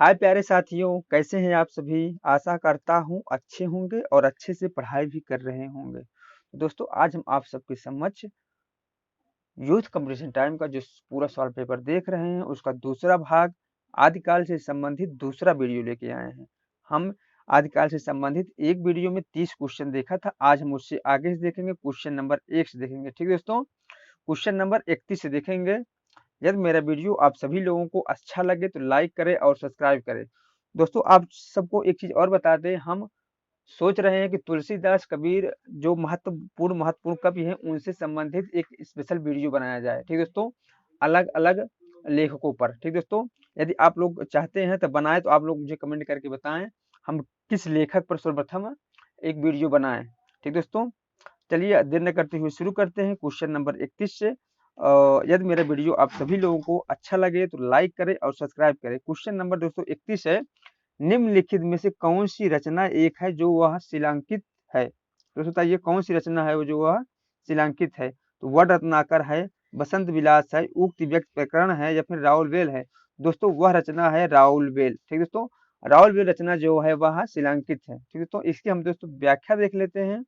हाय प्यारे साथियों, कैसे हैं आप सभी। आशा करता हूँ अच्छे होंगे और अच्छे से पढ़ाई भी कर रहे होंगे। दोस्तों, आज हम आप सबके समक्ष यूथ कंपटीशन टाइम का जो पूरा सवाल पेपर देख रहे हैं उसका दूसरा भाग आदिकाल से संबंधित दूसरा वीडियो लेके आए हैं। हम आदिकाल से संबंधित एक वीडियो में 30 क्वेश्चन देखा था। आज हम उससे आगे से देखेंगे, क्वेश्चन नंबर 1 से देखेंगे। ठीक है दोस्तों, क्वेश्चन नंबर 31 से देखेंगे। यदि मेरा वीडियो आप सभी लोगों को अच्छा लगे तो लाइक करें और सब्सक्राइब करें। दोस्तों, आप सबको एक चीज और बता दें, हम सोच रहे हैं कि तुलसीदास कबीर जो महत्वपूर्ण कवि हैं उनसे संबंधित एक स्पेशल वीडियो बनाया जाए। ठीक दोस्तों, अलग अलग लेखकों पर। ठीक दोस्तों, यदि आप लोग चाहते हैं तो बनाए, तो आप लोग मुझे कमेंट करके बताएं हम किस लेखक पर सर्वप्रथम एक वीडियो बनाएं। ठीक दोस्तों, चलिए देर न करते हुए शुरू करते हैं क्वेश्चन नंबर 31 से। यदि मेरा वीडियो आप सभी लोगों को अच्छा लगे तो लाइक करें और सब्सक्राइब करें। क्वेश्चन नंबर दोस्तों 31 है, निम्नलिखित में से कौन सी रचना एक है जो वह शिलांकित है। दोस्तों बताइए कौन सी रचना है वो जो वह शिलांकित है। तो वड रत्नाकर है, बसंत विलास है, उक्त व्यक्त प्रकरण है या फिर राउलवेल है। दोस्तों वह रचना है राउलवेल। ठीक दोस्तों, राउलवेल रचना जो है वह शिलांकित है। ठीक दोस्तों, इसकी हम दोस्तों व्याख्या देख लेते हैं।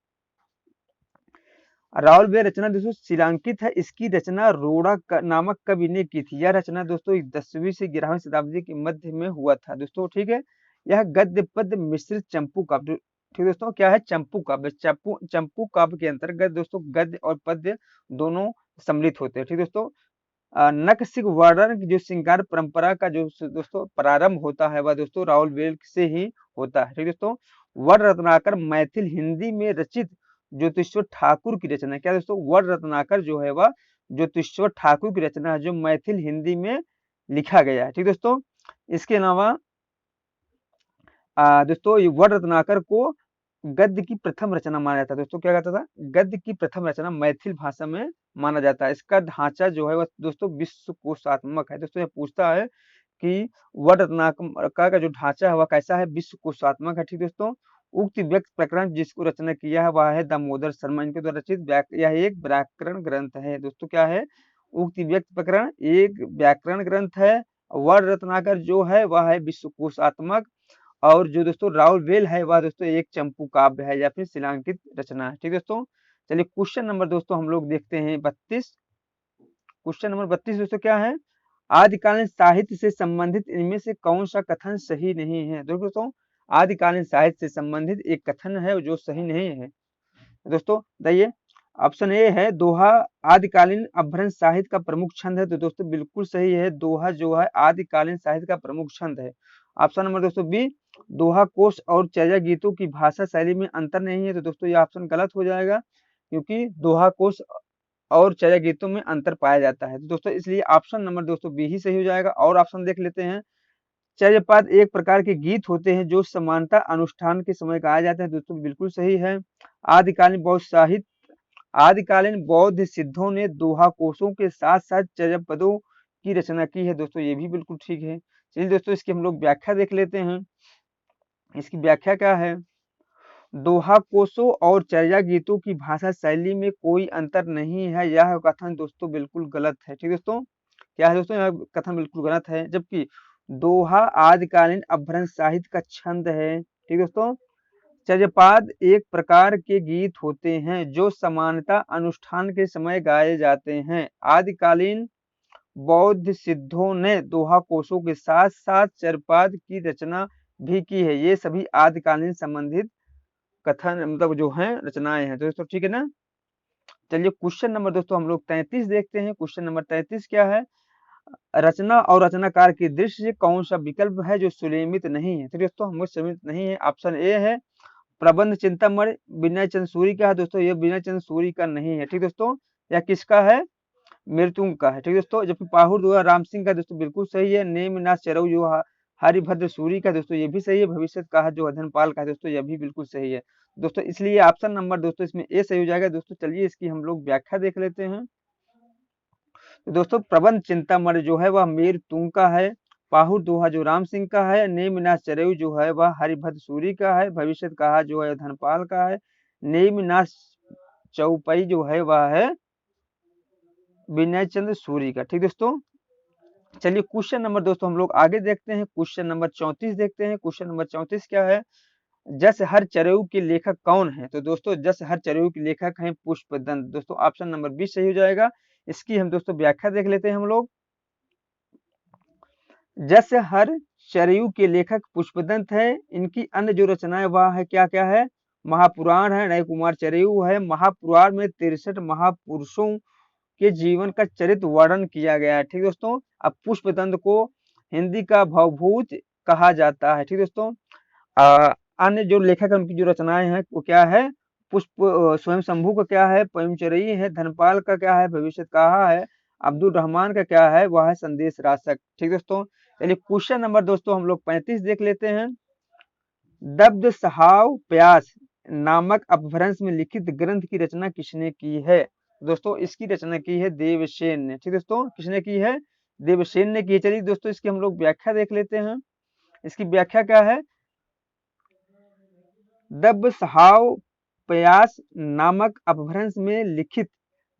राउलवेल रचना दोस्तों शिलांकित है। इसकी रचना रोड़ा नामक कवि ने की थी। यह रचना दोस्तों 10वीं से 11वीं शताब्दी के मध्य में हुआ था दोस्तों। ठीक है, यह गद्य पद्य मिश्रित चंपू काव्य। ठीक दोस्तों, क्या है चंपू काव्य। चंपू काव्य के अंतर्गत दोस्तों गद्य और पद्य दोनों सम्मिलित होते हैं। ठीक दोस्तों, नखशिख वर्णन की जो श्रृंगार परंपरा का जो दोस्तों प्रारंभ होता है वह दोस्तों राउलवेल से ही होता है। ठीक दोस्तों, वर रत्नाकर मैथिल हिंदी में रचित ज्योतिश्वर ठाकुर की रचना। क्या दोस्तों, वर रत्नाकर जो है वह ज्योतिश्वर ठाकुर की रचना है जो मैथिल हिंदी में लिखा गया है। ठीक दोस्तों, इसके अलावा दोस्तों ये वर रत्नाकर को गद्य की प्रथम रचना माना जाता है। दोस्तों क्या कहता था, गद्य की प्रथम रचना मैथिल भाषा में माना जाता है। इसका ढांचा जो है वह दोस्तों विश्व कोशात्मक है। दोस्तों ये पूछता है कि वर रत्नाकर का जो ढांचा है वह कैसा है, विश्व कोशात्मक है। ठीक दोस्तों, उक्त व्यक्त प्रकरण जिसको रचना किया है वह है दामोदर शर्मा, इनके द्वारा रचित यह एक व्याकरण ग्रंथ है। दोस्तों क्या है, उक्त व्यक्त प्रकरण एक व्याकरण ग्रंथ है। वर रत्नाकर जो है वह है विश्व कोशात्मक, और जो दोस्तों राउलवेल है वह दोस्तों एक चंपू काव्य है या फिर शिलांकित रचना है। ठीक दोस्तों, चलिए क्वेश्चन नंबर दोस्तों हम लोग देखते हैं 32। क्वेश्चन नंबर 32 दोस्तों क्या है, आदिकालीन साहित्य से संबंधित इनमें से कौन सा कथन सही नहीं है। दोस्तों आदिकालीन साहित्य से संबंधित एक कथन है जो सही नहीं है। दोस्तों बताइए, ऑप्शन ए है दोहा आदिकालीन अपभ्रंश साहित्य का प्रमुख छंद है। तो दोस्तों बिल्कुल सही है, दोहा जो है आदिकालीन साहित्य का प्रमुख छंद है। ऑप्शन नंबर दोस्तों बी, दोहा कोश और चर्या गीतों की भाषा शैली में अंतर नहीं है। तो दोस्तों ये ऑप्शन गलत हो जाएगा, क्योंकि दोहा कोश और चर्या गीतों में अंतर पाया जाता है। तो दोस्तों इसलिए ऑप्शन नंबर दोस्तों बी ही सही हो जाएगा। और ऑप्शन देख लेते हैं, चर्यापद एक प्रकार के गीत होते हैं जो समानता अनुष्ठान के समय गाए जाते हैं। दोस्तों बिल्कुल सही है। आदिकालीन बौद्ध सिद्धों ने दोहा कोशों के साथ साथ चर्यापदों की रचना की है। दोस्तों ये भी बिल्कुल ठीक है। चलिए दोस्तों इसकी हम लोग व्याख्या देख लेते हैं। इसकी व्याख्या क्या है, दोहा कोशों और चर्या गीतों की भाषा शैली में कोई अंतर नहीं है, यह कथन दोस्तों बिल्कुल गलत है। ठीक दोस्तों, क्या है दोस्तों, यह कथन बिल्कुल गलत है। जबकि दोहा आदिकालीन अपभ्रंश साहित्य का छंद है। ठीक दोस्तों, चर्यापद एक प्रकार के गीत होते हैं जो समानता अनुष्ठान के समय गाए जाते हैं। आदिकालीन बौद्ध सिद्धों ने दोहा कोशों के साथ साथ चर्यापद की रचना भी की है। ये सभी आदिकालीन संबंधित कथन मतलब जो है रचनाएं हैं। तो दोस्तों ठीक है ना। चलिए क्वेश्चन नंबर दोस्तों हम लोग 33 देखते हैं। क्वेश्चन नंबर 33 क्या है, रचना और रचनाकार की दृष्टि से कौन सा विकल्प है जो सुनियमित नहीं है। तो दोस्तों हम सुनियमित नहीं है। ऑप्शन ए है प्रबंध चिंतामणि विनय चंद्र सूरी का है। दोस्तों ये विनय चंद्र सूरी का नहीं है। ठीक दोस्तों, यह किसका है, मृत्युंग का है। ठीक दोस्तों, जबकि पाहुर दुआ राम सिंह का दोस्तों बिल्कुल सही है। नेमिनाथ चरऊ जो हरिभद्र सूरी का दोस्तों ये भी सही है। भविष्य का जो अधनपाल का है दोस्तों यह भी बिल्कुल सही है। दोस्तों इसलिए ऑप्शन नंबर दोस्तों इसमें ए सही हो जाएगा। दोस्तों चलिए इसकी हम लोग व्याख्या देख लेते हैं। तो दोस्तों प्रबंध चिंतामणि जो है वह मीर तुंग का है। पाहुर दोहा जो राम सिंह का है। नेमिनाथ चरऊ जो है वह हरिभद्र सूरी का है। भविष्य कहा जो है धनपाल का है। नेमिनाथ चौपई जो है वह है विनय चंद्र सूरी का। ठीक दोस्तों, चलिए क्वेश्चन नंबर दोस्तों हम लोग आगे देखते हैं, क्वेश्चन नंबर 34 देखते हैं। क्वेश्चन नंबर 34 क्या है, जस हर चरयु के लेखक कौन है? तो दोस्तों जस हर चरयु के लेखक हैं पुष्पदंत। दोस्तों ऑप्शन नंबर 20 सही हो जाएगा। इसकी हम दोस्तों व्याख्या देख लेते हैं हम लोग। जस हर चरयु के लेखक पुष्पदंत है। इनकी अन्य जो रचनाएं वह है क्या क्या है, महापुराण है, नय कुमार चरयु है। महापुराण में 63 महापुरुषों के जीवन का चरित्र वर्णन किया गया है। ठीक दोस्तों, अब पुष्पदंत को हिंदी का भवभूत कहा जाता है। ठीक दोस्तों, अन्य जो लेखक है उनकी जो रचनाएं हैं वो क्या है, पुष्प स्वयं शंभू का क्या है, पयमचरई है, धनपाल का क्या है, भविष्य कहा है, अब्दुल रहमान का क्या है, वह है संदेश राशक। ठीक दोस्तों, चलिए क्वेश्चन नंबर दोस्तों हम लोग 35 देख लेते हैं। दब्द सहाव प्यास नामक अपभ्रंश में लिखित ग्रंथ की रचना किसने की है? दोस्तों इसकी रचना की है देवसेन ने। ठीक दोस्तों, किसने की है, देवसेन ने की है। चलिए दोस्तों इसकी हम लोग व्याख्या देख लेते हैं। इसकी व्याख्या क्या है, दब सहाव प्यास नामक अपभ्रंश में लिखित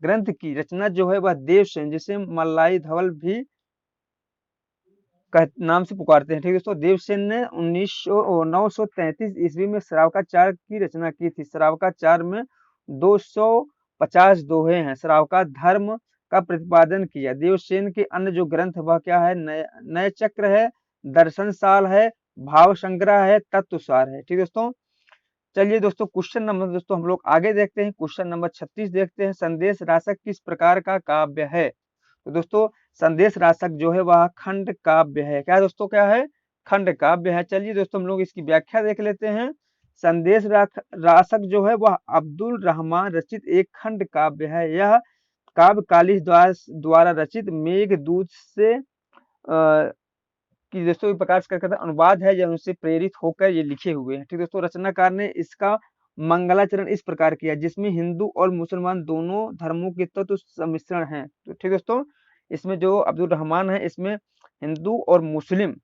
ग्रंथ की रचना जो है वह देवसेन, जिसे मल्लाई धवल भी नाम से पुकारते हैं। ठीक दोस्तों, देवसेन ने 933 ईस्वी में श्रावकाचार की रचना की थी। श्रावकाचार में 250 दोहे हैं। श्रावका धर्म का प्रतिपादन किया। देवसेन के अन्य जो ग्रंथ वह क्या है, नय चक्र है, दर्शन साल है, भाव संग्रह है, तत्वसार है। ठीक दोस्तों, चलिए दोस्तों क्वेश्चन नंबर दोस्तों हम लोग आगे देखते हैं। क्वेश्चन नंबर 36 देखते हैं। संदेश राशक किस प्रकार का काव्य है? तो दोस्तों संदेश राशक जो है वह खंड काव्य है। क्या दोस्तों, क्या है, खंड काव्य है। चलिए दोस्तों हम लोग इसकी व्याख्या देख लेते हैं। संदेश राशक जो है वह अब्दुल रहमान रचित एक खंड काव्य है। यह काव्य कालिदास द्वारा रचित मेघदूत से कि दोस्तों इस प्रकार से क्या अनुवाद है या उनसे प्रेरित होकर ये लिखे हुए हैं। ठीक दोस्तों, रचनाकार ने इसका मंगलाचरण इस प्रकार किया जिसमें हिंदू और मुसलमान दोनों धर्मों के तत्व सम्मिश्रण है। तो ठीक दोस्तों, इसमें जो अब्दुल रहमान है इसमें हिंदू और मुस्लिम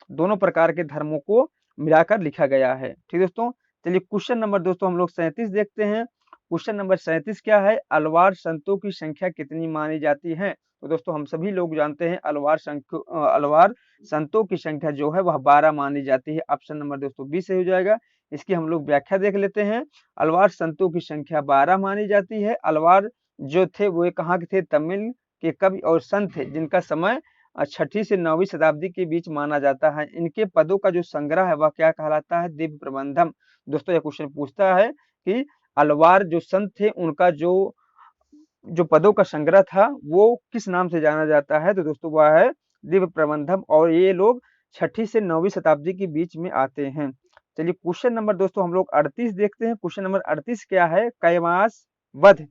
दोनों प्रकार के धर्मों को मिलाकर लिखा गया है। ठीक दोस्तों, चलिए क्वेश्चन नंबर दोस्तों हम लोग 37 देखते हैं। क्वेश्चन नंबर 37 क्या है, अलवार संतों की संख्या कितनी मानी जाती है? तो दोस्तों हम सभी लोग जानते हैं अलवार संतों की संख्या जो है वह 12 मानी जाती है। ऑप्शन नंबर दोस्तों 20 सही हो जाएगा। इसकी हम लोग व्याख्या देख लेते हैं। अलवार संतों की संख्या 12 मानी जाती है। अलवार जो थे वो कहाँ के थे, तमिल के कवि और संत थे जिनका समय 6ठी से 9वीं शताब्दी के बीच माना जाता है। इनके पदों का जो संग्रह है वह क्या कहलाता है, दिव्य प्रबंधम। दोस्तों यह क्वेश्चन पूछता है कि अलवार जो संत थे उनका जो पदों का संग्रह था वो किस नाम से जाना जाता है? तो दोस्तों वह है दिव्य प्रबंधम, और ये लोग 6ठी से 9वीं शताब्दी के बीच में आते हैं। चलिए क्वेश्चन नंबर दोस्तों हम लोग 38 देखते हैं। क्वेश्चन नंबर 38 क्या है, कैमास वध।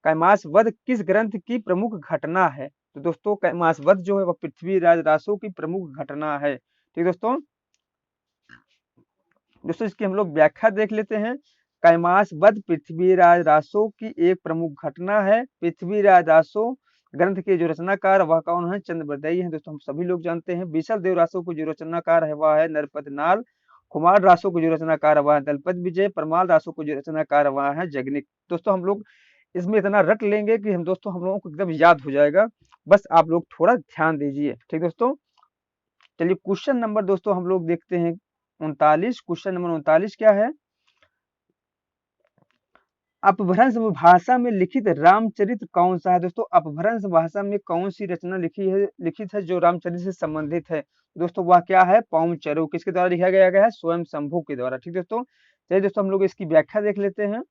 कैमास वध किस ग्रंथ की प्रमुख घटना है? तो दोस्तों कैमास वध जो है वह पृथ्वीराज रासो की प्रमुख घटना है। ठीक दोस्तों, इसकी हम लोग व्याख्या देख लेते हैं। कैमास वध पृथ्वीराज रासो की एक प्रमुख घटना है। पृथ्वीराज रासो ग्रंथ के जो रचनाकार वह कौन है, चंद्रबरदई है। दोस्तों हम सभी लोग जानते हैं। बीसल देव रासो को जो रचनाकार है वह है नरपत नाल। कुमार रासो को जो रचनाकार है वह है दलपत विजय। परमाल रासो को जो रचनाकार है वह है जगनिक। दोस्तों हम लोग इसमें इतना रट लेंगे कि हम लोगों को एकदम याद हो जाएगा। बस आप लोग थोड़ा ध्यान दीजिए। ठीक दोस्तों, चलिए क्वेश्चन नंबर दोस्तों हम लोग देखते हैं 39। क्वेश्चन नंबर 39 क्या है, अपभ्रंश भाषा में लिखित रामचरित कौन सा है? दोस्तों अपभ्रंश भाषा में कौन सी रचना लिखित है जो रामचरित से संबंधित है? दोस्तों वह क्या है, पौमचरु। किसके द्वारा लिखा गया है, स्वयं शंभू के द्वारा। ठीक दोस्तों, चलिए दोस्तों हम लोग इसकी व्याख्या देख लेते हैं।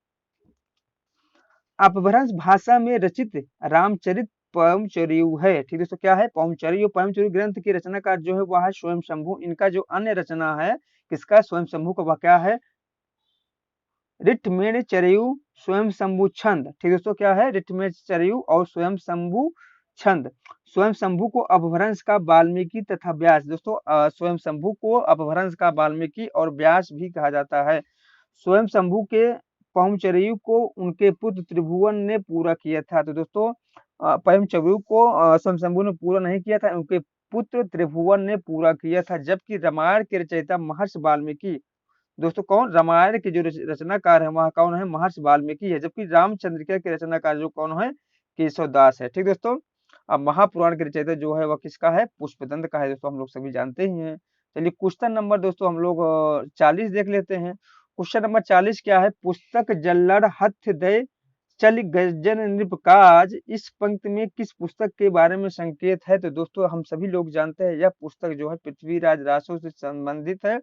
अपभ्रंश भाषा में रचित रामचरित पौमचरयु है। ठीक दोस्तों, क्या है, पौमचरयु। पौमचरयु ग्रंथ की रचनाकार जो है वह है स्वयं शंभू। इनका जो अन्य रचना है किसका, स्वयं शंभू का, वह क्या है, ऋटमेण चरयु स्वयं शंभु छंद। ठीक दोस्तों, क्या है, ऋटमेण चरयु और स्वयं शंभु छंद। स्वयं शंभु को अपभ्रंश का वाल्मीकि तथा व्यास। दोस्तों स्वयं शंभु को अपभ्रंश का वाल्मीकि और व्यास भी कहा जाता है। स्वयं शंभु के पौमचरयु को उनके पुत्र त्रिभुवन ने पूरा किया था। तो दोस्तों पौमचरयु को स्वयं शंभु ने पूरा नहीं किया था, उनके पुत्र त्रिभुवन ने पूरा किया था। जबकि रामायण के रचयिता महर्षि वाल्मीकि, दोस्तों कौन, रामायण के जो रचनाकार है वह कौन है, महर्षि वाल्मीकि है। जबकि रामचंद्रिका के रचनाकार जो कौन है, केशव दास है। ठीक दोस्तों, अब महापुराण के रचयिता जो है वह किसका है, पुष्पदंत का है दोस्तों, हम लोग सभी जानते ही हैं। चलिए क्वेश्चन नंबर दोस्तों हम लोग 40 देख लेते हैं। क्वेश्चन नंबर 40 क्या है, पुस्तक जल्लड़ हथ दे चल गर्जन नृप काज, इस पंक्ति में किस पुस्तक के बारे में संकेत है। तो दोस्तों हम सभी लोग जानते हैं यह पुस्तक जो है पृथ्वीराज रासो से संबंधित है,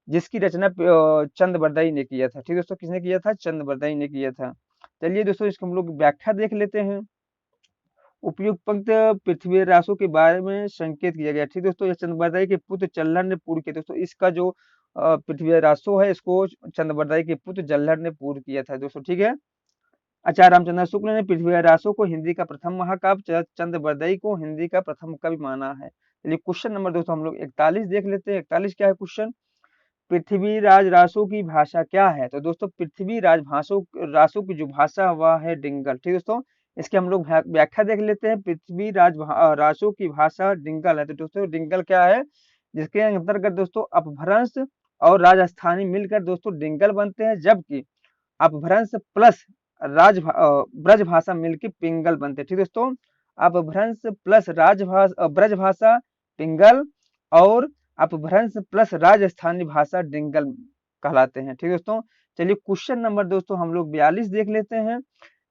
जिसकी रचना चंद ने किया था। ठीक दोस्तों, किसने किया था, चंद ने किया था। चलिए दोस्तों इसको हम लोग व्याख्या देख लेते हैं। उपयुक्त पंक्ति पृथ्वी रासो के बारे में संकेत किया गया। ठीक दोस्तों, यह चंद के पुत्र जल्लड़ ने पूर्ण किया। दोस्तों इसका जो पृथ्वी रासो है इसको चंद के पुत्र जल्लड़ ने पूर्ण किया था दोस्तों। ठीक है, आचार्य रामचंद्र शुक्ल ने पृथ्वी रासो को हिंदी का प्रथम महाकाव्य, चंद को हिंदी का प्रथम कवि माना है। चलिए क्वेश्चन नंबर दोस्तों हम लोग 41 देख लेते हैं। 41 क्या है क्वेश्चन, पृथ्वीराज रासो की भाषा क्या है। तो दोस्तों पृथ्वीराज रासो की जो भाषा वह है डिंगल। ठीक दोस्तों, इसके हम लोग व्याख्या देख लेते हैं। पृथ्वीराज रासो की भाषा डिंगल है। तो दोस्तों डिंगल क्या है, जिसके अंतर्गत दोस्तों अपभ्रंश और राजस्थानी मिलकर दोस्तों डिंगल बनते हैं, जबकि अपभ्रंश प्लस ब्रज भाषा मिलकर पिंगल बनते हैं। ठीक दोस्तों, अपभ्रंश प्लस ब्रज भाषा पिंगल और अपभ्रंश प्लस राजस्थानी भाषा डिंगल कहलाते हैं। ठीक दोस्तों, चलिए क्वेश्चन नंबर दोस्तों हम लोग 42 देख लेते हैं।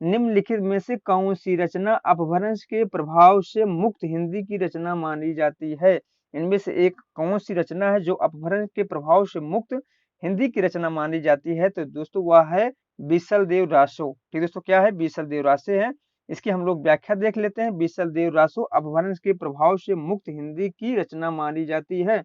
निम्नलिखित में से कौन सी रचना अपभ्रंश के प्रभाव से मुक्त हिंदी की रचना मानी जाती है। इनमें से एक कौन सी रचना है जो अपभ्रंश के प्रभाव से मुक्त हिंदी की रचना मानी जाती है। तो दोस्तों वह है बीसल देव रासो। ठीक दोस्तों, क्या है, बीसल देव रासे है। इसकी हम लोग व्याख्या देख लेते हैं। बीसल देव रासो अपभ्रंश के प्रभाव से मुक्त हिंदी की रचना मानी जाती है।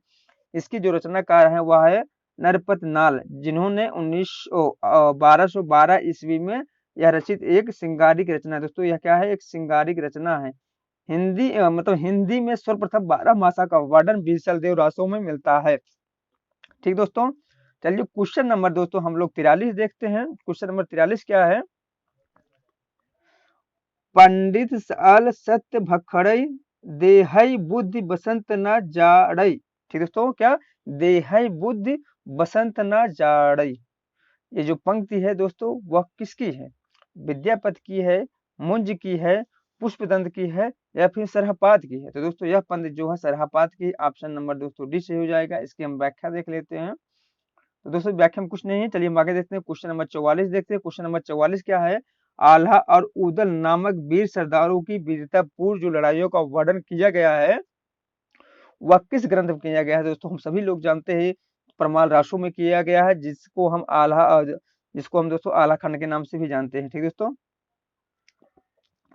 इसकी जो रचनाकार है वह है नरपत नाल, जिन्होंने 1212 ईस्वी में यह रचित एक सिंगारिक रचना है। दोस्तों यह क्या है, एक सिंगारिक रचना है। हिंदी मतलब हिंदी में सर्वप्रथम 12 मासा का वर्णन बीसल देव रासो में मिलता है। ठीक दोस्तों, चलिए क्वेश्चन नंबर दोस्तों हम लोग 43 देखते हैं। क्वेश्चन नंबर 43 क्या है, पंडित साल सत्य भखड़ई देहई बुद्धि बसंत न जाड़ई। ठीक दोस्तों, क्या, देहई बुद्धि बसंत न जाड़ई। ये जो पंक्ति है दोस्तों वह किसकी है, विद्यापति की है, मुंज की है, पुष्पदंत की है या फिर सरहपाद की है। तो दोस्तों यह पंक्ति जो है सरहपाद की, ऑप्शन नंबर दोस्तों डी से हो जाएगा। इसकी हम व्याख्या देख लेते हैं। तो दोस्तों व्याख्या में कुछ नहीं है, चलिए हम आगे देखते हैं। क्वेश्चन नंबर 44 देखते हैं। क्वेश्चन नंबर 44 क्या है, आल्हा और उदल नामक वीर सरदारों की वीरतापूर्ण जो लड़ाइयों का वर्णन किया गया है वह किस ग्रंथ में किया गया है। दोस्तों हम सभी लोग जानते हैं परमाल रासो में किया गया है, जिसको हम दोस्तों आल्हा खंड के नाम से भी जानते हैं। ठीक दोस्तों,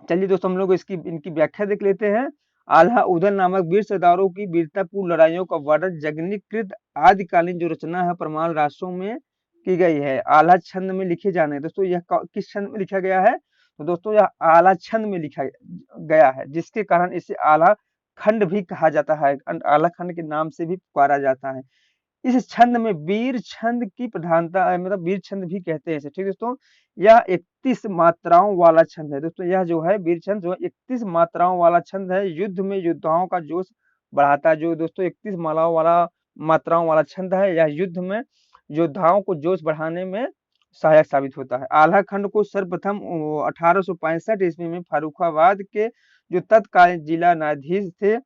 चलिए दोस्तों हम लोग इनकी व्याख्या देख लेते हैं। आल्हा उदल नामक वीर सरदारों की वीरतापूर्ण लड़ाइयों का वर्णन जगनीकृत आदिकालीन जो रचना है परमाल रासो में की गई है। आल्हा छंद में लिखे जाने, दोस्तों यह किस छंद में लिखा गया है। तो दोस्तों यह आल्हा छंद में लिखा गया है, जिसके कारण इसे आल्हा खंड भी कहा जाता है, आल्हा खंड के नाम से भी पुकारा जाता है। इस छंद में वीर छंद की प्रधानता मतलब वीर छंद भी कहते हैं इसे। ठीक दोस्तों, यह 31 मात्राओं वाला छंद है। दोस्तों यह जो है वीर छंद जो है 31 मात्राओं वाला छंद है, युद्ध में योद्धाओं का जोश बढ़ाता है। जो दोस्तों 31 मात्राओं वाला छंद है, यह युद्ध में योद्धाओं को जोश बढ़ाने में सहायक साबित होता है। आल्हा खंड को सर्वप्रथम 1865 ईस्वी में फर्रुखाबाद के जो तत्कालीन जिला न्यायाधीश थे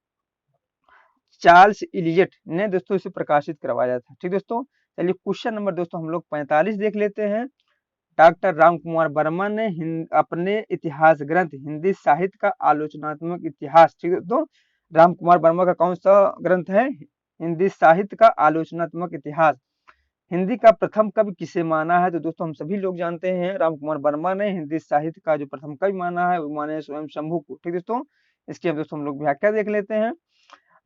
चार्ल्स इलियट ने दोस्तों इसे प्रकाशित करवाया था। ठीक दोस्तों, चलिए क्वेश्चन नंबर दोस्तों हम लोग 45 देख लेते हैं। डॉक्टर राम कुमार वर्मा ने अपने इतिहास ग्रंथ हिंदी साहित्य का आलोचनात्मक इतिहास, ठीक दोस्तों, राम कुमार वर्मा का कौन सा ग्रंथ है, हिंदी साहित्य का आलोचनात्मक इतिहास, हिंदी का प्रथम कवि किसे माना है। तो दोस्तों हम सभी लोग जानते हैं राम कुमार वर्मा ने हिंदी साहित्य का जो प्रथम कवि माना है वो माने स्वयं शंभू को। ठीक दोस्तों, इसकी अब दोस्तों हम लोग व्याख्या देख लेते हैं।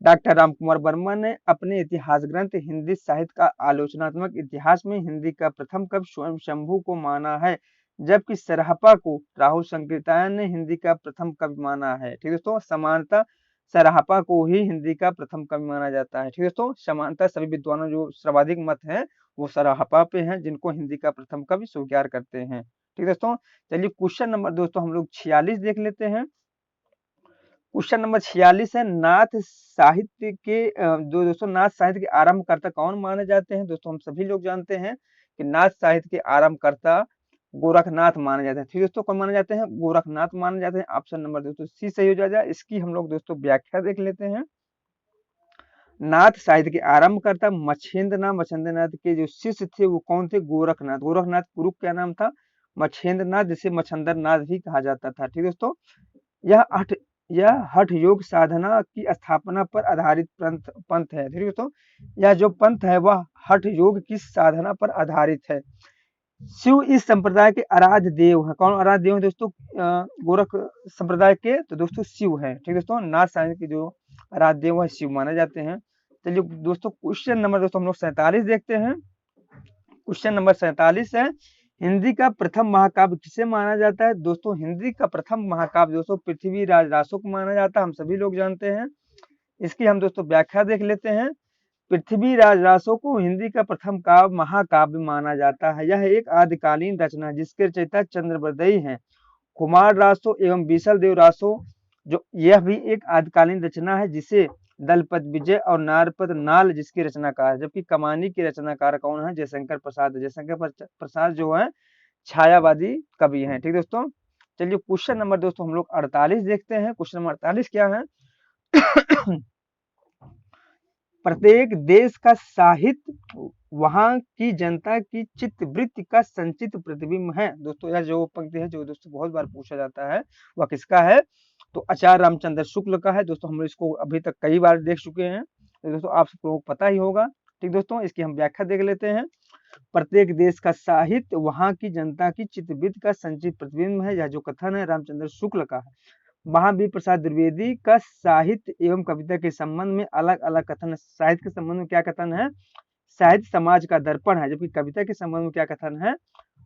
डॉक्टर राम कुमार वर्मा ने अपने इतिहास ग्रंथ हिंदी साहित्य का आलोचनात्मक इतिहास में हिंदी का प्रथम कवि स्वयं शंभू को माना है, जबकि सरहपा को राहुल संकीर्तन ने हिंदी का प्रथम कवि माना है। ठीक दोस्तों, समानता सरहपा को ही हिंदी का प्रथम कवि माना जाता है। ठीक दोस्तों, समानता सभी विद्वानों जो सर्वाधिक मत है वो सरहपा पे हैं, जिनको हिंदी का प्रथम कवि स्वीकार करते हैं। ठीक दोस्तों, चलिए क्वेश्चन नंबर दोस्तों हम लोग 46 देख लेते हैं। क्वेश्चन नंबर 46 है, नाथ साहित्य के दोस्तों नाथ साहित्य के आरंभकर्ता कौन माने जाते हैं। दोस्तों हम सभी लोग जानते हैं कि नाथ साहित्य के आरंभकर्ता गोरखनाथ माने जाते हैं। ठीक दोस्तों, कौन माने जाते हैं? गोरखनाथ माने जाते हैं। ऑप्शन नंबर दोस्तों सी सही हो जाएगा। इसकी हम लोग दोस्तों व्याख्या देख लेते हैं। नाथ साहित्य के आरंभकर्ता मच्छेंद्र नाथ के जो शिष्य थे वो कौन थे? गोरखनाथ। गोरखनाथ गुरु क्या नाम था? मच्छेंद्र नाथ, जिसे मच्छंदर नाथ भी कहा जाता था। ठीक दोस्तों, यह हठ यह हठ योग साधना की स्थापना पर आधारित पंथ है। ठीक दोस्तों, यह जो पंथ है वह हठ योग की साधना पर आधारित है। शिव इस संप्रदाय के आराध्य देव हैं। कौन आराध्य देव है दोस्तों? गोरख संप्रदाय के तो दोस्तों शिव है। ठीक दोस्तों, नाथ साहित्य के जो आराध्य देव है शिव माने जाते हैं। चलिए दोस्तों, क्वेश्चन नंबर दोस्तों हम लोग 47 देखते हैं। क्वेश्चन नंबर 47 है, हिंदी का प्रथम महाकाव्य किसे माना जाता है? दोस्तों हिंदी का प्रथम महाकाव्य दोस्तों पृथ्वीराज रासो को माना जाता है, हम सभी लोग जानते हैं। इसकी हम दोस्तों व्याख्या देख लेते हैं। पृथ्वीराज रासो को हिंदी का प्रथम काव्य महाकाव्य माना जाता है। यह एक आदिकालीन रचना है जिसके रचयिता चंद्रबरदई हैं। कुमार रासो एवं बीसल देव रासो जो यह भी एक आदिकालीन रचना है जिसे दलपत विजय और नारपत नाल जिसकी रचनाकार है। जबकि कमानी की रचनाकार कौन है? जयशंकर प्रसाद। जयशंकर प्रसाद जो है छायावादी कवि हैं। ठीक दोस्तों, चलिए क्वेश्चन नंबर दोस्तों हम लोग 48 देखते हैं। क्वेश्चन नंबर 48 क्या है? प्रत्येक देश का साहित्य वहां की जनता की चित्तवृत्ति का संचित प्रतिबिंब है। दोस्तों यह जो पंक्ति है जो दोस्तों बहुत बार पूछा जाता है वह किसका है? तो आचार्य रामचंद्र शुक्ल का है। दोस्तों हम इसको अभी तक कई बार देख चुके हैं, तो दोस्तों आप सबको पता ही होगा। ठीक दोस्तों, इसकी हम व्याख्या देख लेते हैं। प्रत्येक देश का साहित्य वहां की जनता की चित्तवृत्ति का संचित प्रतिबिंब है। यह जो कथन है रामचंद्र शुक्ल का है। महावीर प्रसाद द्विवेदी का साहित्य एवं कविता के संबंध में अलग अलग कथन। साहित्य के संबंध में क्या कथन है? साहित्य समाज का दर्पण है। जबकि कविता के संबंध में क्या कथन है?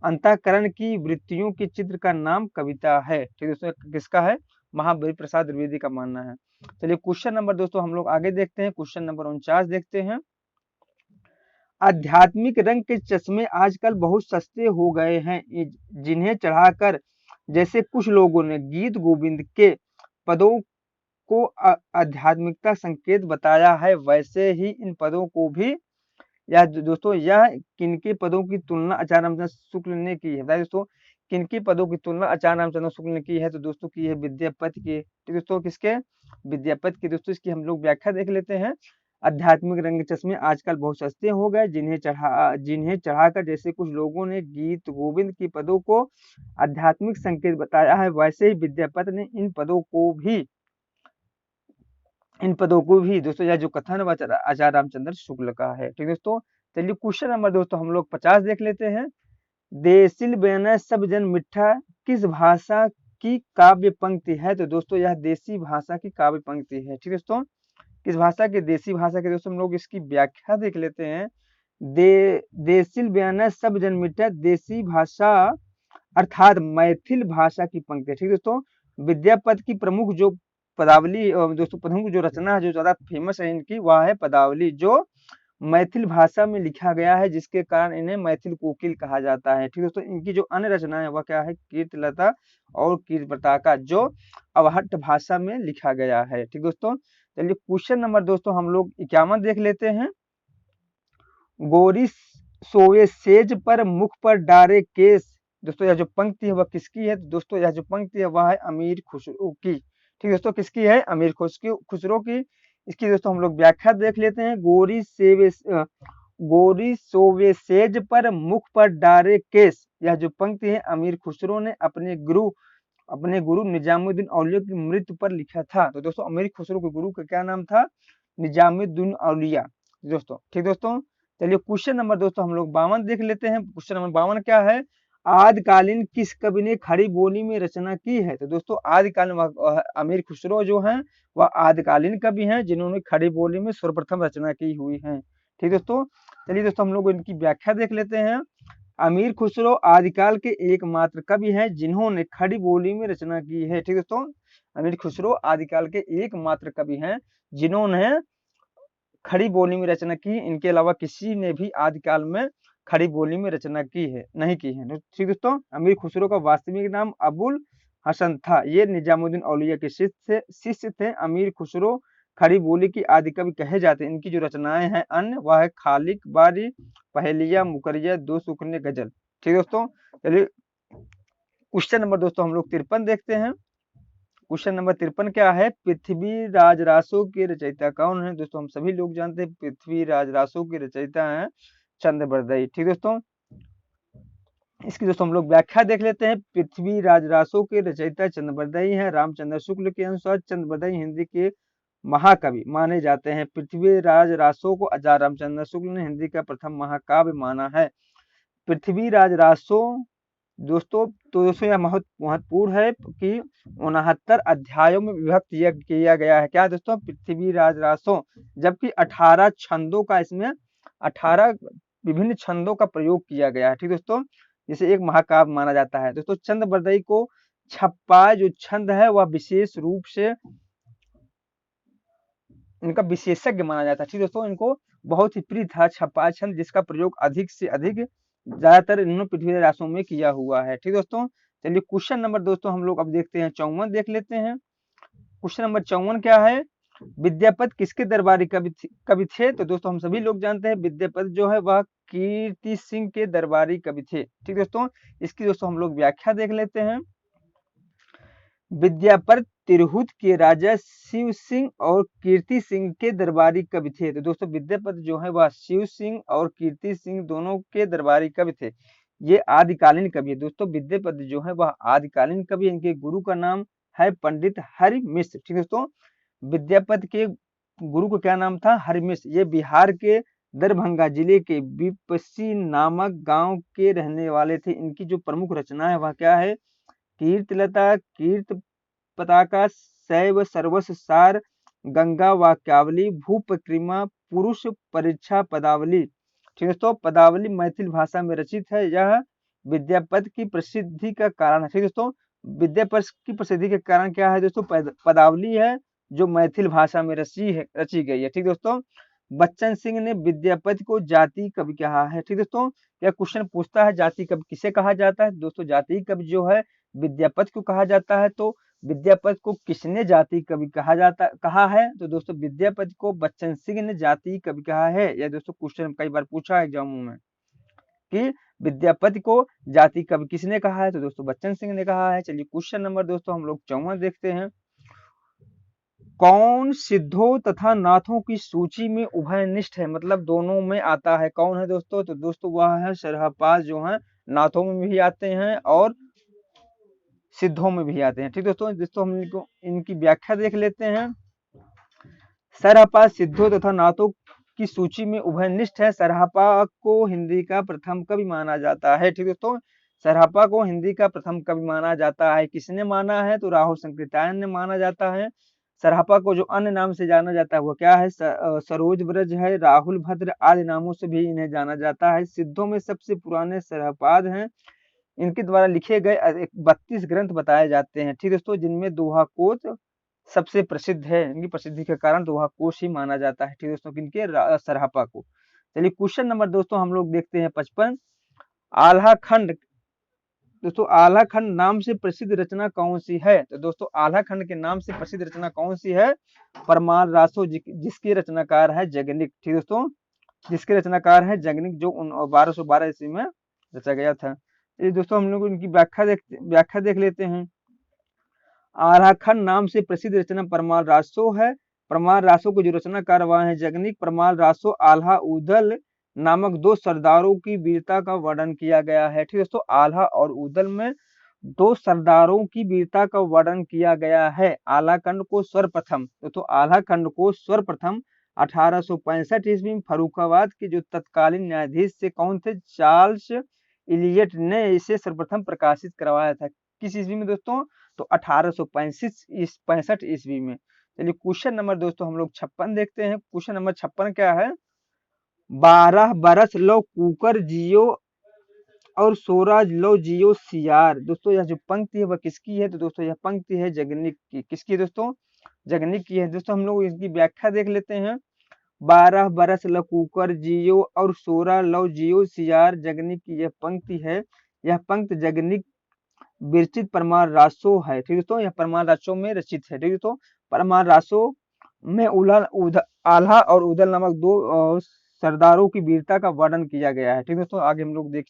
अंतःकरण की वृत्तियों के चित्र का नाम कविता है। ठीक दोस्तों, किसका है? महावीर प्रसाद द्विवेदी का मानना है। चलिए क्वेश्चन नंबर दोस्तों हम लोग आगे देखते हैं। क्वेश्चन नंबर 49 देखते हैं। आध्यात्मिक रंग के चश्मे आजकल बहुत सस्ते हो गए हैं, जिन्हें चढ़ाकर जैसे कुछ लोगों ने गीत गोविंद के पदों को आध्यात्मिकता संकेत बताया है, वैसे ही इन पदों को भी दोस्तों यह किनके पदों की तुलना आचार्य रामचंद्र शुक्ल ने की है? दोस्तों किनके पदों की तुलना आचार्य रामचंद्र शुक्ल ने की है? तो दोस्तों की है विद्यापति के। तो दोस्तों किसके? विद्यापति के। दोस्तों इसकी हम लोग व्याख्या देख लेते हैं। आध्यात्मिक रंग चश्मे आजकल बहुत सस्ते हो गए, जिन्हें चढ़ाकर जैसे कुछ लोगों ने गीत गोविंद की पदों को आध्यात्मिक संकेत बताया है, वैसे ही विद्यापति ने इन पदों को भी दोस्तों यह जो कथन आचार्य रामचंद्र शुक्ल का है। ठीक दोस्तों, चलिए क्वेश्चन नंबर दोस्तों हम लोग 50 देख लेते हैं। देसिल बेन सब जन मिठा किस भाषा की काव्य पंक्ति है? तो दोस्तों यह देसी भाषा की काव्य पंक्ति है। ठीक दोस्तों, किस भाषा की? देसी भाषा के। दोस्तों हम लोग इसकी व्याख्या देख लेते हैं। देसिल बेन सब जन मिठा देसी भाषा अर्थात मैथिल भाषा की पंक्ति है। ठीक दोस्तों, विद्यापति की प्रमुख जो पदावली दोस्तों प्रमुख जो रचना है जो ज्यादा फेमस है इनकी वह है पदावली, जो मैथिल भाषा में लिखा गया है, जिसके कारण इन्हें मैथिल कोकिल कहा जाता है। ठीक दोस्तों, इनकी जो अन्य रचना है वह क्या है? कीर्तिलता और कीर्तिपताका, जो अवहट्ट भाषा में लिखा गया है। ठीक दोस्तों, चलिए क्वेश्चन नंबर दोस्तों हम लोग 51 देख लेते हैं। गोरी सोए सेज पर मुख पर डारे केस। दोस्तों यह जो पंक्ति है वह किसकी है? दोस्तों यह जो पंक्ति है वह है अमीर खुसरो की। ठीक दोस्तों, किसकी है? अमीर खुसरो की। इसकी दोस्तों हम लोग व्याख्या देख लेते हैं। गोरी सोवे सेज पर मुख पर डारे केस, यह जो पंक्ति है अमीर खुसरो ने अपने गुरु निजामुद्दीन औलिया की मृत्यु पर लिखा था। तो दोस्तों अमीर खुसरो के गुरु का क्या नाम था? निजामुद्दीन औलिया दोस्तों। ठीक दोस्तों, चलिए क्वेश्चन नंबर दोस्तों हम लोग 52 देख लेते हैं। क्वेश्चन नंबर 52 क्या है? आदिकालीन किस कवि ने खड़ी बोली में रचना की है? तो दोस्तों आदिकालीन अमीर खुसरो जो हैं वह आदिकालीन कवि हैं जिन्होंने खड़ी बोली में सर्वप्रथम रचना की हुई है। ठीक दोस्तों, चलिए दोस्तों हम लोग इनकी व्याख्या देख लेते हैं। अमीर खुसरो आदिकाल के एकमात्र कवि हैं जिन्होंने खड़ी बोली में रचना की है। ठीक दोस्तों, अमीर खुसरो आदिकाल के एकमात्र कवि हैं जिन्होंने खड़ी बोली में रचना की। इनके अलावा किसी ने भी आदिकाल में खड़ी बोली में रचना नहीं की है। ठीक दोस्तों, अमीर खुसरो का वास्तविक नाम अबुल हसन था। ये निजामुद्दीन औलिया के शिष्य थे। अमीर खुसरो खड़ी बोली की आदि कवि कहे जाते हैं। इनकी जो रचनाएं हैं अन्य वह है खालिक बारी, पहेलिया, मुकरिया, दो सुखने, गजल। ठीक दोस्तों, चलिए क्वेश्चन नंबर दोस्तों हम लोग 53 देखते हैं। क्वेश्चन नंबर 53 क्या है? पृथ्वी राज रासो के रचयिता कौन है? दोस्तों हम सभी लोग जानते हैं पृथ्वी राज रासो के रचयिता हैं चंद्रबरदाई। ठीक दोस्तों, इसकी दोस्तों हम लोग व्याख्या देख लेते हैं। पृथ्वी राज रासो के रचयिता चंद्रबरदाई हैं। रामचंद्र शुक्ल के अनुसार चंद्रबरदाई हिंदी के महाकवि माने जाते हैं। पृथ्वी राज रासो को आचार्य रामचंद्र शुक्ल ने हिंदी का प्रथम महाकाव्य माना है। पृथ्वी राज रासो दोस्तों, तो दोस्तों यह महत्वपूर्ण है कि 69 अध्यायों में विभक्त किया गया है। क्या दोस्तों? पृथ्वी राज रासो, जबकि 18 छंदों का इसमें 18 विभिन्न छंदों का प्रयोग किया गया है। ठीक दोस्तों, जिसे एक महाकाव्य माना जाता है। दोस्तों चंद्रबरदाई को छप्पा जो छंद है वह विशेष रूप से इनका विशेषज्ञ माना जाता है। ठीक दोस्तों, इनको बहुत ही प्रिय था छप्पा छंद, जिसका प्रयोग अधिक से अधिक ज्यादातर इन्होंने पृथ्वी रासों में किया हुआ है। ठीक दोस्तों, चलिए क्वेश्चन नंबर दोस्तों हम लोग अब देखते हैं 54 देख लेते हैं। क्वेश्चन नंबर 54 क्या है? विद्यापति किसके दरबारी कवि थे? तो दोस्तों हम सभी लोग जानते हैं विद्यापति जो है वह कीर्ति सिंह के दरबारी कवि थे। ठीक दोस्तों, इसकी दोस्तों हम लोग व्याख्या देख लेते हैं। विद्यापति तिरहुत के राजा शिव सिंह और कीर्ति सिंह के दरबारी कवि थे। तो दोस्तों विद्यापति जो है वह शिव सिंह और कीर्ति सिंह दोनों के दरबारी कवि थे। ये आदिकालीन कवि है। दोस्तों विद्यापति जो है वह आदिकालीन कवि, इनके गुरु का नाम है पंडित हरि मिश्र। ठीक दोस्तों, विद्यापति के गुरु का क्या नाम था? हरि मिश्र। ये बिहार के दरभंगा जिले के विपसी नामक गांव के रहने वाले थे। इनकी जो प्रमुख रचना है वह क्या है? कीर्तलता, कीर्त पताका, शैव सर्वस्व सार, गंगा वाक्यावली, भूपक्रिमा, पुरुष परीक्षा पदावली। ठीक दोस्तों, पदावली मैथिल भाषा में रचित है। यह विद्यापति की प्रसिद्धि का कारण है। ठीक दोस्तों, विद्यापति की प्रसिद्धि के कारण क्या है दोस्तों? पदावली है जो मैथिल भाषा में रची गई है। ठीक दोस्तों, बच्चन सिंह ने विद्यापति को जाति कवि कहा है। ठीक दोस्तों, यह क्वेश्चन पूछता है जाति कवि किसे कहा जाता है? दोस्तों जाति कवि जो है विद्यापति को कहा जाता है। तो विद्यापति को किसने जाति कवि कहा है? तो दोस्तों विद्यापति को बच्चन सिंह ने जाति कवि कहा है। यह दोस्तों क्वेश्चन कई बार पूछा है एग्जामों में कि विद्यापति को जाति कवि किसने कहा है? तो दोस्तों बच्चन सिंह ने कहा है। चलिए क्वेश्चन नंबर दोस्तों हम लोग 54 देखते हैं। कौन सिद्धों तथा नाथों की सूची में उभयनिष्ठ है? मतलब दोनों में आता है। कौन है दोस्तों? तो दोस्तों वह है सरहपास, जो है नाथों में भी आते हैं और सिद्धों में भी आते हैं। ठीक दोस्तों हम इनको इनकी व्याख्या देख लेते हैं। सरहपा सिद्धों तथा नाथों की सूची में उभयनिष्ठ है। सरहपा को हिंदी का प्रथम कवि माना जाता है। ठीक दोस्तों, सरहपा को हिंदी का प्रथम कवि माना जाता है। किसने माना है? तो राहुल संकृत्यायन ने माना जाता है। सरहपा को जो अन्य नाम से जाना जाता है वो क्या है? सरोज ब्रज है, राहुल भद्र आदि नामों से भी इन्हें जाना जाता है। सिद्धों में सबसे पुराने सरहपाद हैं। इनके द्वारा लिखे गए 32 ग्रंथ बताए जाते हैं। ठीक दोस्तों, जिनमें दोहा कोश सबसे प्रसिद्ध है। इनकी प्रसिद्धि के कारण दोहा कोश ही माना जाता है। ठीक दोस्तों, किनके? सरहपा को। चलिए क्वेश्चन नंबर दोस्तों हम लोग देखते हैं 55। आल्हा खंड, दोस्तों आल्हा खंड नाम से प्रसिद्ध रचना कौन सी है? तो दोस्तों आल्हा खंड के नाम से प्रसिद्ध रचना कौन सी है? परमार रासो, जिसके रचनाकार है जगनिक। ठीक दोस्तों, जिसके रचनाकार है जगनिक, जो 1212 ईस्वी में रचा गया था। ये दोस्तों हम लोग इनकी व्याख्या देख लेते हैं। आल्हाखंड नाम से प्रसिद्ध रचना परमार रासो है। परमार रासो को जो रचनाकार हुआ है जगनिक। परमार रासो आल्हा उदल नामक दो सरदारों की वीरता का वर्णन किया गया है। ठीक दोस्तों, आल्हा और उदल में दो सरदारों की वीरता का वर्णन किया गया है। आल्हाखंड को सर्वप्रथम दोस्तों आल्हाखंड को सर्वप्रथम 1865 ईस्वी में फर्रुखाबाद के जो तत्कालीन न्यायाधीश से कौन थे? चार्ल्स इलियट ने इसे सर्वप्रथम प्रकाशित करवाया था। किस ईस्वी में दोस्तों? तो 1865 ईस्वी में। चलिए क्वेश्चन नंबर दोस्तों हम लोग 56 देखते हैं। क्वेश्चन नंबर 56 क्या है? 12 बरस लो कुकर जियो और 16 लो जियो सियार। दोस्तों यह जो पंक्ति है वह किसकी है? तो दोस्तों यह पंक्ति है जगनिक की। किसकी है दोस्तों? जगनिक की है। दोस्तों हम लोग इसकी व्याख्या देख लेते हैं। 12 बरस लो कुकर जियो और 16 लो जियो सियार, जगनिक की यह पंक्ति है। यह पंक्ति जगनिक विरचित परमार रासो है। ठीक दोस्तों, यह परमार रासो में रचित है। ठीक दोस्तों, परमार रासो में आल्हा और उदल नामक दो सरदारों की वीरता का वर्णन किया गया है। ठीक दोस्तों, आगे हम लोग देख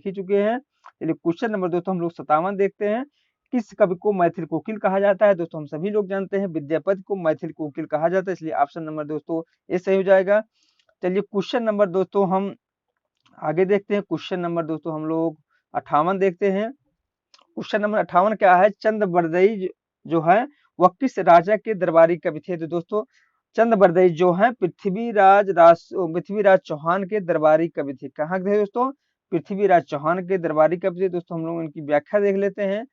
ही चुके हैं चलिए क्वेश्चन नंबर दोस्तों हम लोग 57 देखते हैं। किस कवि को मैथिल कोकिल कहा जाता है? दोस्तों हम सभी लोग जानते हैं विद्यापति को मैथिल कोकिल कहा जाता है, इसलिए ऑप्शन नंबर दोस्तों ये सही हो जाएगा। चलिए क्वेश्चन नंबर दोस्तों हम आगे देखते हैं। क्वेश्चन नंबर दोस्तों हम लोग 58 देखते हैं। क्वेश्चन नंबर 58 क्या है? चंद्रबरदई जो है वह किस राजा के दरबारी कवि थे? तो दोस्तों चंद्रबरदई जो है पृथ्वीराज चौहान के दरबारी कवि थे। कहाँ थे दोस्तों? पृथ्वीराज चौहान के दरबारी कवि थे। दोस्तों हम लोग इनकी व्याख्या देख लेते हैं।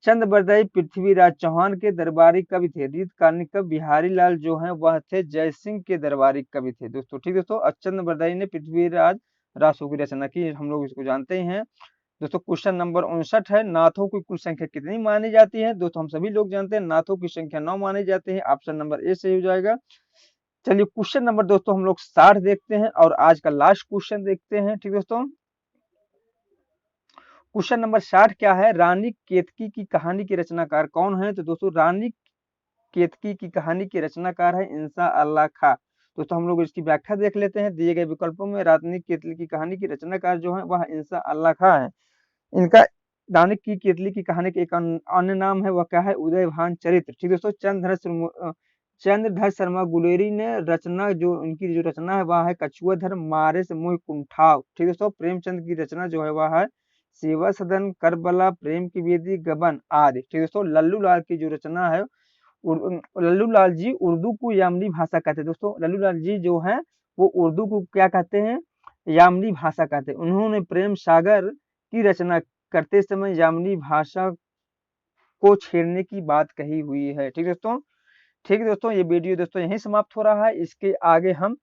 चंद्रबरदई पृथ्वीराज चौहान के दरबारी कवि थे। रीतकालीन कवि बिहारी लाल जो है वह थे जय सिंह के दरबारी कवि थे। दोस्तों ठीक दोस्तों, चंद्रबरदई ने पृथ्वीराज रासो की रचना की, हम लोग इसको जानते ही हैं। दोस्तों क्वेश्चन नंबर 59 है। नाथों की कुल संख्या कितनी मानी जाती है? दोस्तों हम सभी लोग जानते हैं नाथों की संख्या 9 मानी जाती है, ऑप्शन नंबर ए सही हो जाएगा। चलिए क्वेश्चन नंबर दोस्तों हम लोग 60 देखते हैं और आज का लास्ट क्वेश्चन देखते हैं। ठीक दोस्तों, क्वेश्चन नंबर 60 क्या है? रानी केतकी की कहानी के रचनाकार कौन है? तो दोस्तों रानी केतकी की कहानी के रचनाकार है इंसा अल्लाह खां। दोस्तों हम लोग इसकी व्याख्या देख लेते हैं दिए गए विकल्पों में। रानी केतकी की कहानी की रचनाकार जो है वह इंसा अल्लाह खां है। इनका रानी की केतली की कहानी के एक अन्य नाम है, वह क्या है? उदयभान चरित्र। ठीक दोस्तों, चंद्रधर शर्मा गुलेरी ने रचना जो इनकी जो रचना है वह है कछुआधर मारे से मोह कुंठाव। ठीक दोस्तों, प्रेमचंद की रचना जो है वह है सेवा सदन, करबला, प्रेम की वेदी, गबन आदि। ठीक दोस्तों, लल्लू लाल की जो रचना है लल्लू लाल जी उर्दू को यामनी भाषा कहते हैं। दोस्तों लल्लू लाल जी जो है वो उर्दू को क्या कहते हैं? यामनी भाषा कहते हैं। उन्होंने प्रेम सागर की रचना करते समय यामनी भाषा को छेड़ने की बात कही हुई है। ठीक दोस्तों, ठीक है दोस्तों, ये वीडियो दोस्तों यहीं समाप्त हो रहा है। इसके आगे हम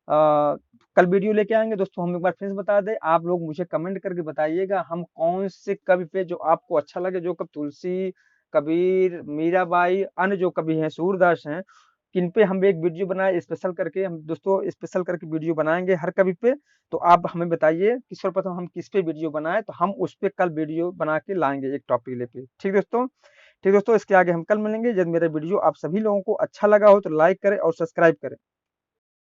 कल वीडियो लेके आएंगे। दोस्तों हम एक बार फिर बता दें, आप लोग मुझे कमेंट करके बताइएगा हम कौन से कवि पे जो आपको अच्छा लगे, जो कवि तुलसी, कबीर, मीराबाई, अन्य जो कवि हैं, सूरदास हैं, किन पे हम एक वीडियो बनाए स्पेशल करके। हम दोस्तों स्पेशल करके वीडियो बनाएंगे हर कवि पे। तो आप हमें बताइए कि सर्वप्रथम हम किस पे वीडियो बनाए, तो हम उस पे कल वीडियो बना के लाएंगे एक टॉपिक लेके। ठीक दोस्तों, इसके आगे हम कल मिलेंगे। यदि मेरा वीडियो आप सभी लोगों को अच्छा लगा हो तो लाइक करें और सब्सक्राइब करें।